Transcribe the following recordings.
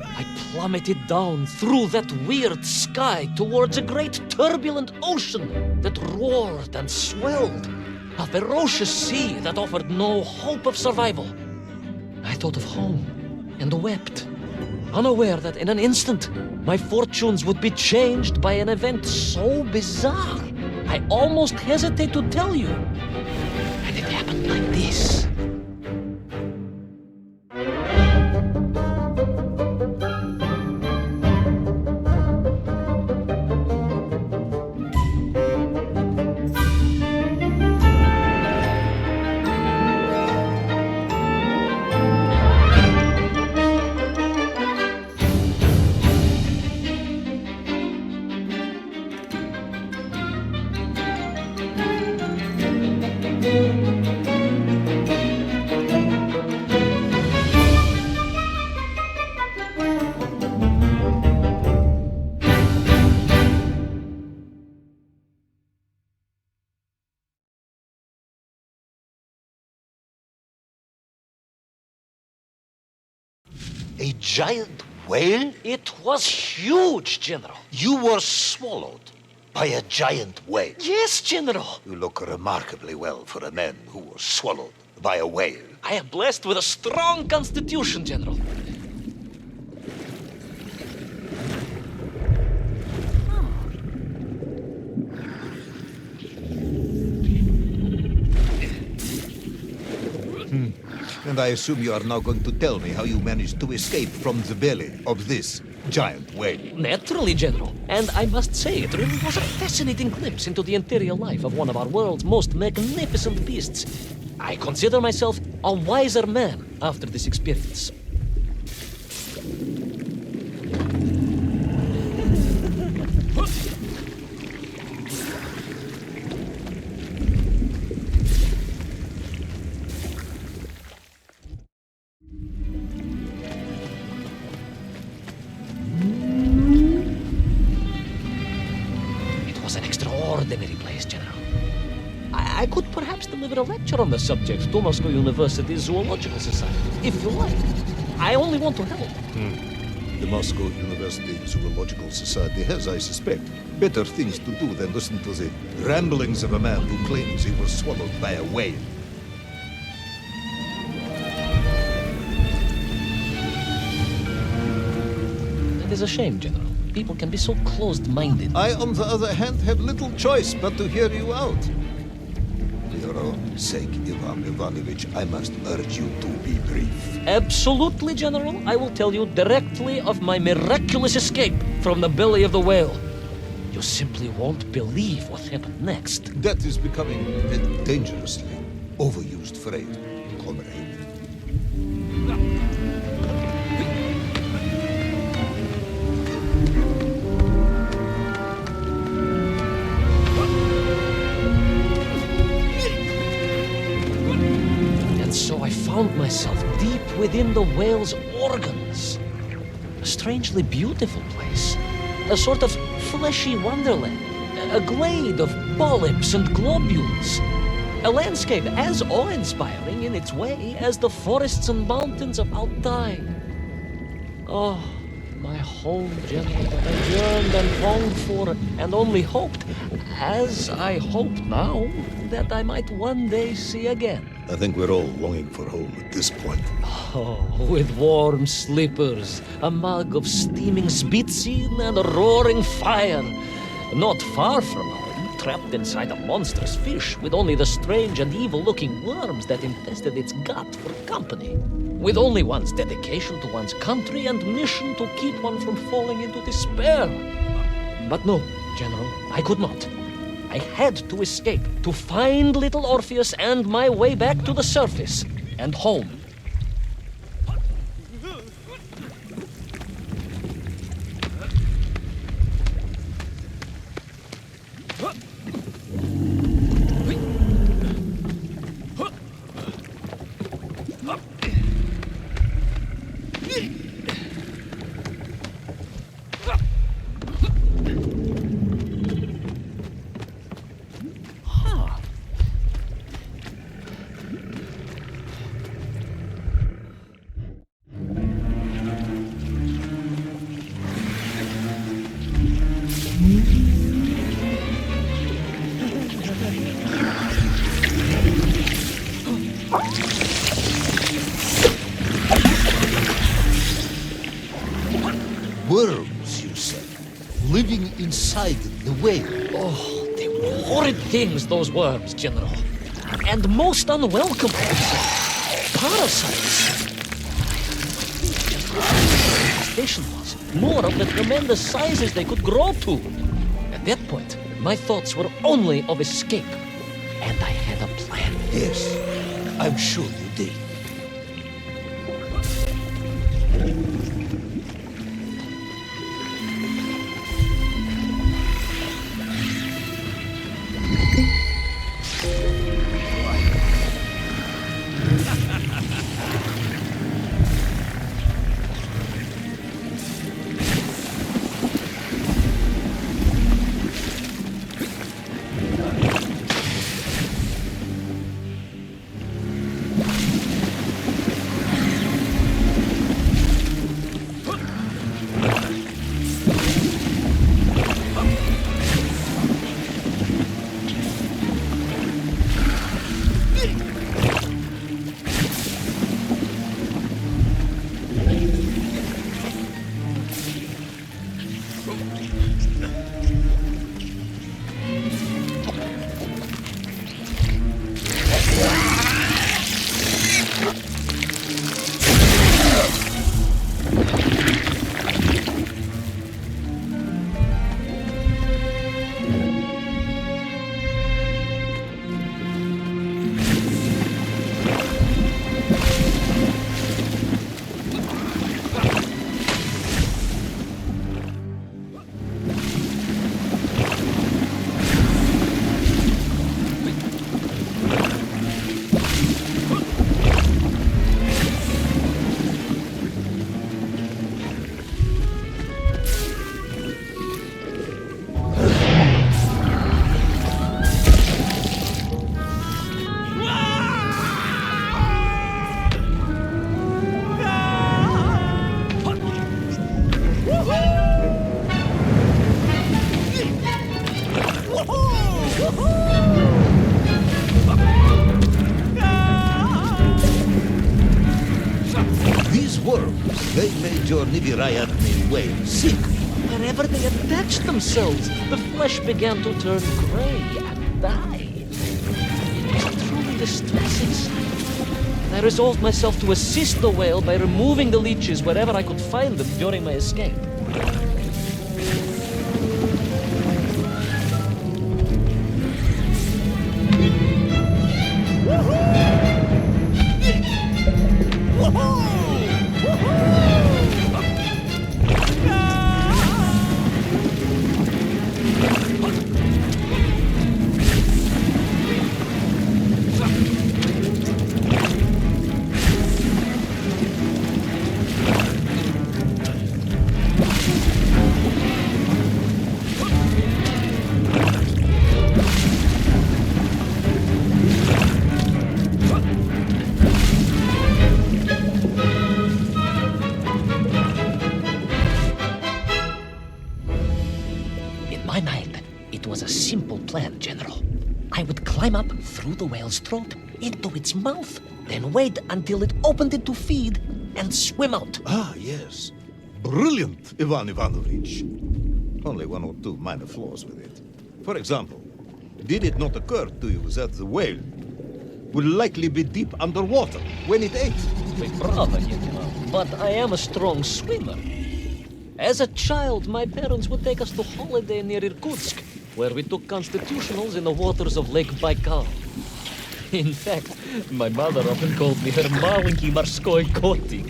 I plummeted down through that weird sky towards a great turbulent ocean that roared and swelled. A ferocious sea that offered no hope of survival. I thought of home and wept, unaware that in an instant my fortunes would be changed by an event so bizarre I almost hesitate to tell you. And it happened like this. A giant whale? It was huge, General. You were swallowed by a giant whale. Yes, General. You look remarkably well for a man who was swallowed by a whale. I am blessed with a strong constitution, General. And I assume you are now going to tell me how you managed to escape from the belly of this giant whale. Naturally, General. And I must say, it really was a fascinating glimpse into the interior life of one of our world's most magnificent beasts. I consider myself a wiser man after this experience. Extraordinary place, General. I could perhaps deliver a lecture on the subject to Moscow University's Zoological Society, if you like. I only want to help. The Moscow University Zoological Society has, I suspect, better things to do than listen to the ramblings of a man who claims he was swallowed by a whale. It is a shame, General. People can be so closed-minded. I, on the other hand, have little choice but to hear you out. For your own sake, Ivan Ivanovich, I must urge you to be brief. Absolutely, General. I will tell you directly of my miraculous escape from the belly of the whale. You simply won't believe what happened next. That is becoming a dangerously overused phrase, comrade. So I found myself deep within the whale's organs. A strangely beautiful place. A sort of fleshy wonderland. A glade of polyps and globules. A landscape as awe-inspiring in its way as the forests and mountains of Altai. Oh, my home, General, that I yearned and longed for and only hoped, as I hope now, that I might one day see again. I think we're all longing for home at this point. Oh, with warm slippers, a mug of steaming Spitzin and a roaring fire. Not far from home, trapped inside a monstrous fish with only the strange and evil-looking worms that infested its gut for company. With only one's dedication to one's country and mission to keep one from falling into despair. But no, General, I could not. I had to escape, to find little Orpheus and my way back to the surface and home. Worms, you say, living inside the whale. Oh, they were horrid things, those worms, General. And most unwelcome. Parasites. The station was more of the tremendous sizes they could grow to. At that point, my thoughts were only of escape. And I had a plan. Yes, I'm sure you did. They made your Sibirya'nın whale sick. Wherever they attached themselves, the flesh began to turn gray and die. It was a truly distressing sight. And I resolved myself to assist the whale by removing the leeches wherever I could find them during my escape. General. I would climb up through the whale's throat into its mouth, then wait until it opened it to feed and swim out. Ah, yes. Brilliant, Ivan Ivanovich. Only one or two minor flaws with it. For example, did it not occur to you that the whale will likely be deep underwater when it ate? Bravo, General. But I am a strong swimmer. As a child, my parents would take us to holiday near Irkutsk, where we took constitutionals in the waters of Lake Baikal. In fact, my mother often called me her маленький морской котик.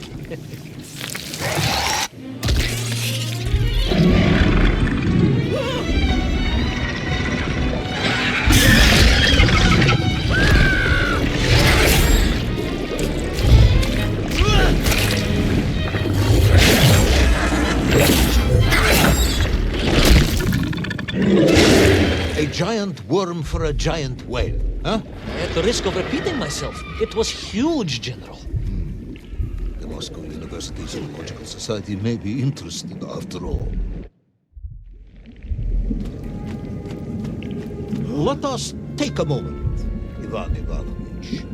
A giant worm for a giant whale, huh? At the risk of repeating myself, it was huge, General. The Moscow University Zoological Society may be interested after all. Let us take a moment, Ivan Ivanovich.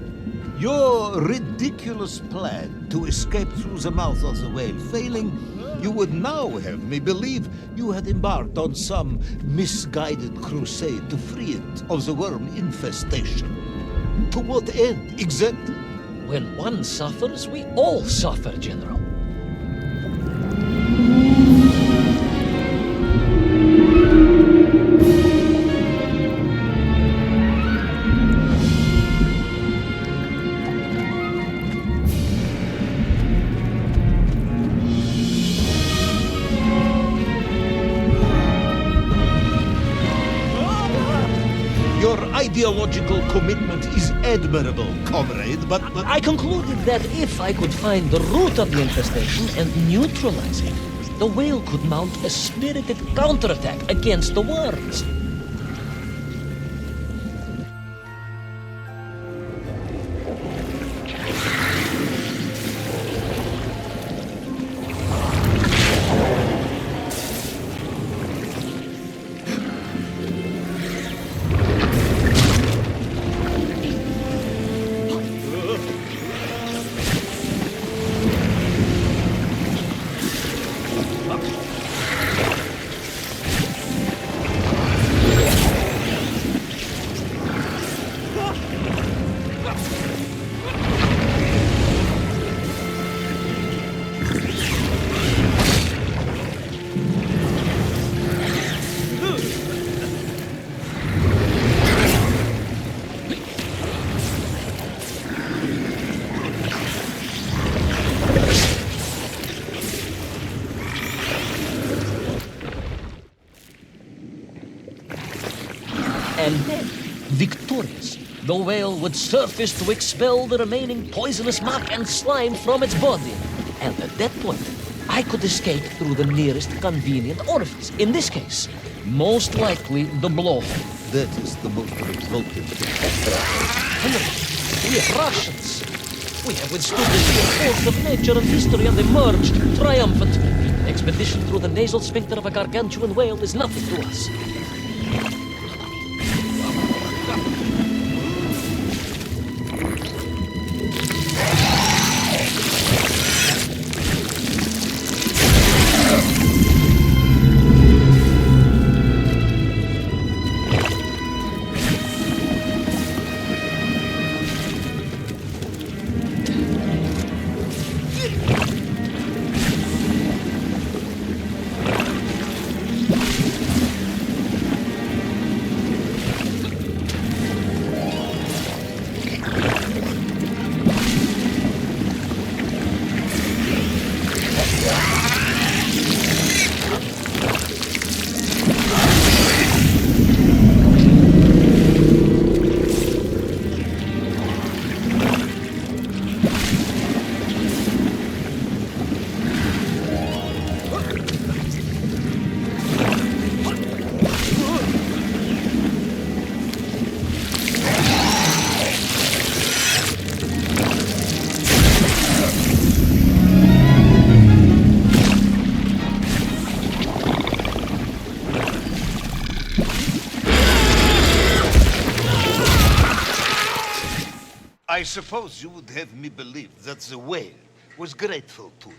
Your ridiculous plan to escape through the mouth of the whale failing, you would now have me believe you had embarked on some misguided crusade to free it of the worm infestation. To what end, exactly? When one suffers, we all suffer, General. Ideological commitment is admirable, comrade, but... I concluded that if I could find the root of the infestation and neutralize it, the whale could mount a spirited counterattack against the worms. And then, victorious, the whale would surface to expel the remaining poisonous muck and slime from its body. And at that point, I could escape through the nearest convenient orifice. In this case, most likely the blowhole. That is the most revolting thing. Henry, we are Russians. We have withstood the sheer force of nature and history and emerged triumphant. An expedition through the nasal sphincter of a gargantuan whale is nothing to us. I suppose you would have me believe that the whale was grateful to you.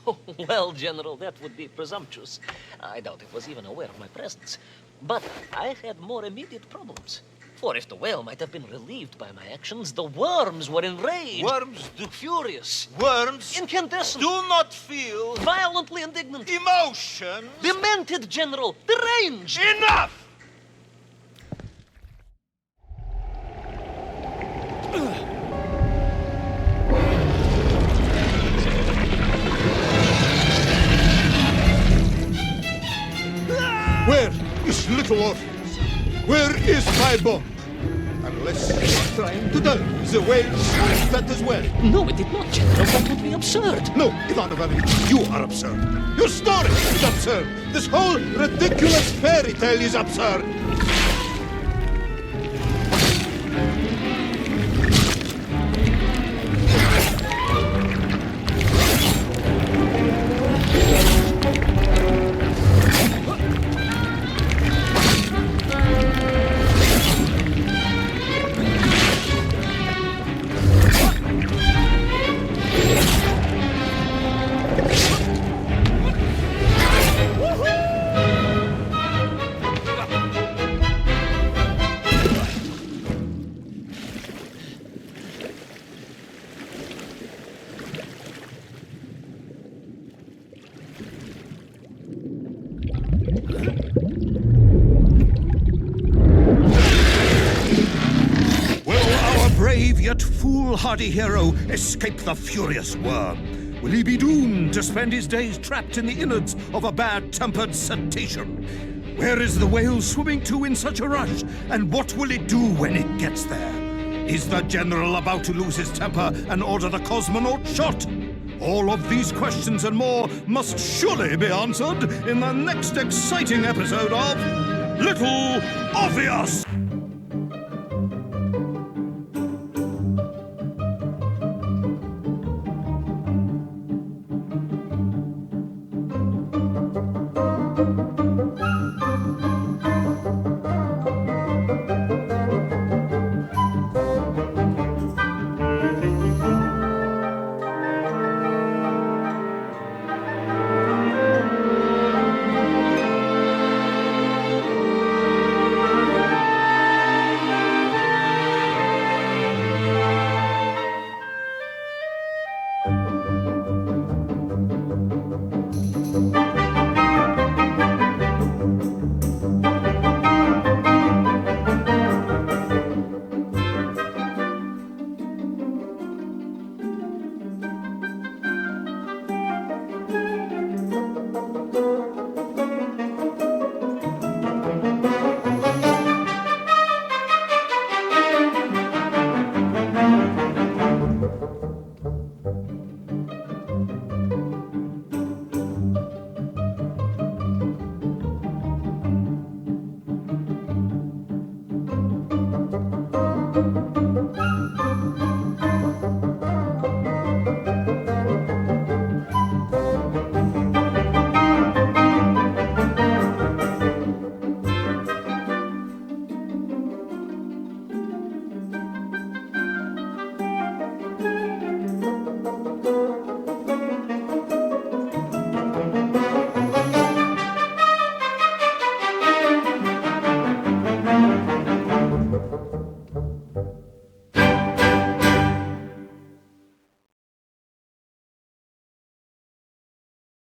Oh, well, General, that would be presumptuous. I doubt it was even aware of my presence. But I had more immediate problems. For if the whale might have been relieved by my actions, the worms were enraged. Worms do... Furious. Worms Incandescent. do not feel... Violently indignant. emotions. Demented, General. Deranged. Enough! Where is Little Orpheus? Where is my bomb? Unless you are trying to tell me the whale smashed that as well. No, it did not, General. That would be absurd. No, Ivan Ivanovich, you are absurd. Your story is absurd. This whole ridiculous fairy tale is absurd. hardy hero escape the furious worm? Will he be doomed to spend his days trapped in the innards of a bad-tempered cetacean? Where is the whale swimming to in such a rush? And what will it do when it gets there? Is the general about to lose his temper and order the cosmonaut shot? All of these questions and more must surely be answered in the next exciting episode of Little Orpheus!